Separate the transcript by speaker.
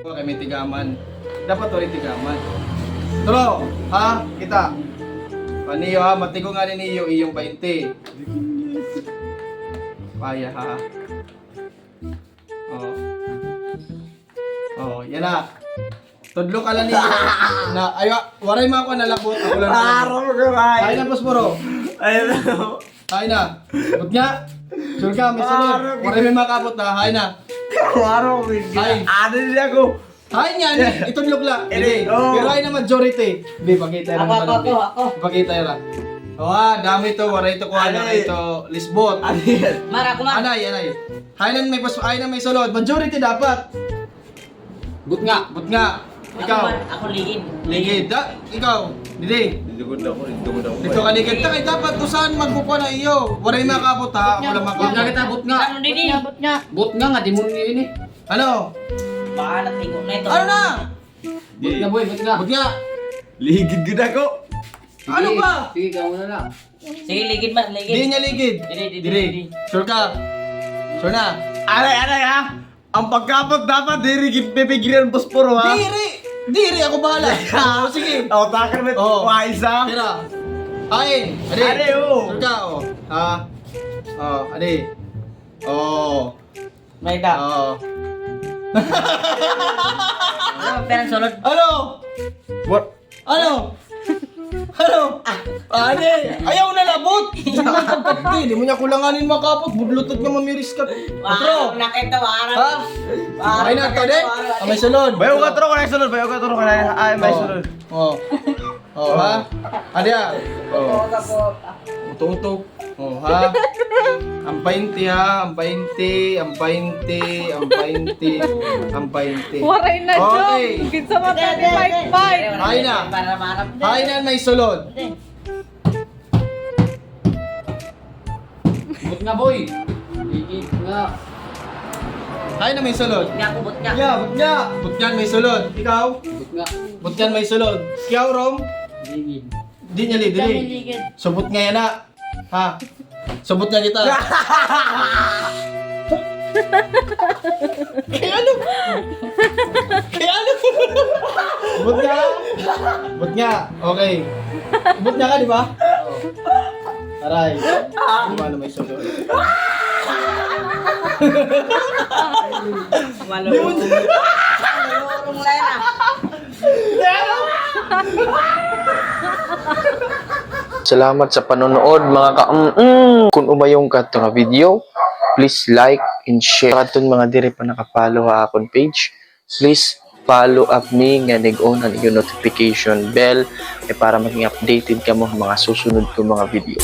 Speaker 1: Okay, may tigaman. Dapat ulit tigaman. Turo, ha? Kita. Niyo ha, matigo nga ni Niyo iyong 20. Paya ha. Oh. Oh, yan na. Tudlo ka lang Niyo. Na, ayo, waray mo ako nalakbot. Ako lang.
Speaker 2: Araw ko rin.
Speaker 1: Ay na, Posporo.
Speaker 2: Ayun na.
Speaker 1: Hay na. But nga. Sure ka, may sunod. Waray may makapot na. Hay na.
Speaker 2: Araw ko rin.
Speaker 1: Ay.
Speaker 2: Ano niya ko?
Speaker 1: Hay niya, itudlok lang. Hindi.
Speaker 2: Oo.
Speaker 1: Pero ay na majority. Hindi, pakita yun.
Speaker 3: Ako.
Speaker 1: Pakita yun. Dami to. Waray to kuha na
Speaker 2: Anay.
Speaker 1: ito. Lisbot.
Speaker 2: Ano yan?
Speaker 3: Mara, kumain.
Speaker 1: Anay. Hay na may sulod. Majority dapat.
Speaker 4: But nga.
Speaker 1: But nga. Ikaw.
Speaker 3: Ako ligid.
Speaker 1: Ligid. Ikaw. Didi.
Speaker 2: Didugod ako.
Speaker 1: Dito ka ligid. Takay dapat kung saan magbukuha na iyo. Waray makapot ha. Ako lang
Speaker 4: But nga
Speaker 1: makapot.
Speaker 4: kita, but nga.
Speaker 3: Ano didi?
Speaker 4: But nga nga, di mo nini.
Speaker 1: Ano?
Speaker 3: Bahala tigo na ito.
Speaker 1: Ano na?
Speaker 4: But nga boy, but nga.
Speaker 1: But nga.
Speaker 2: Ligid gud ako.
Speaker 4: Sige,
Speaker 1: Ano ba?
Speaker 4: Sige, gawin na lang.
Speaker 3: Sige, ligid ba?
Speaker 1: Di
Speaker 3: Ligid.
Speaker 1: niya ligid.
Speaker 3: Didi.
Speaker 1: Sure ka? Sure na?
Speaker 2: Aray ha? Ang pagkapot dapat dirigid pipigilan Posporo ha?
Speaker 1: Diri ako bahala. Oo, sige.
Speaker 2: Oh, takar mo.
Speaker 1: Oo.
Speaker 2: Wais ha?
Speaker 1: Tira. Ay, adi.
Speaker 2: Adi, oo.
Speaker 1: Sure ka, oh. Ha? Oh, adi. Oh.
Speaker 3: May da.
Speaker 1: Oh.
Speaker 3: Ano, perang sulod?
Speaker 1: Ano?
Speaker 2: What?
Speaker 1: Ano? Ano? Adi, ayaw na labot. Hindi mo niya kulanganin makapot. Budlutot nga mamiris ka. Patro.
Speaker 3: Nakita, wala.
Speaker 1: Ha? Ay na to din. May sulod.
Speaker 2: Bayo ka turo ko na sunod. Bayo ka turo ko na. Ay, may sunod.
Speaker 1: Oh. Oh, ha? Adi ah. Oh. Uto-uto. Oh, ha? Ang 20 ha, ang 20, ang 20, ang 20, ang 20.
Speaker 5: Waray na
Speaker 1: Okay.
Speaker 5: joke. Kinsa man ka ni Mike.
Speaker 1: Hay na.
Speaker 3: Para marap.
Speaker 1: Hay na may sulod.
Speaker 4: But nga boy. Ligid nga.
Speaker 1: Hay na may sulod.
Speaker 3: Nga, kubot nga.
Speaker 1: Yeah, butnya. Butyan may sulod. Ikaw?
Speaker 4: But nga.
Speaker 1: Butyan may sulod. Ikaw, Rom?
Speaker 4: Ligid.
Speaker 1: Di niya dili. Subot nga yan na. Ha? Subot nga kita. Kaya ano? Subot nga. Subot nga. Okay. Subot nga ka, di ba? Aray. Di ba na may sulod?
Speaker 3: Malurong. Malurong lang na.
Speaker 6: Salamat sa panonood mga ka Kung umayong ka ito nga video, please like and share. Katong mga diri pa nakapollow ha akong page, please follow up me nga nag-on ang yung notification bell para maging updated ka mo mga susunod ko mga video.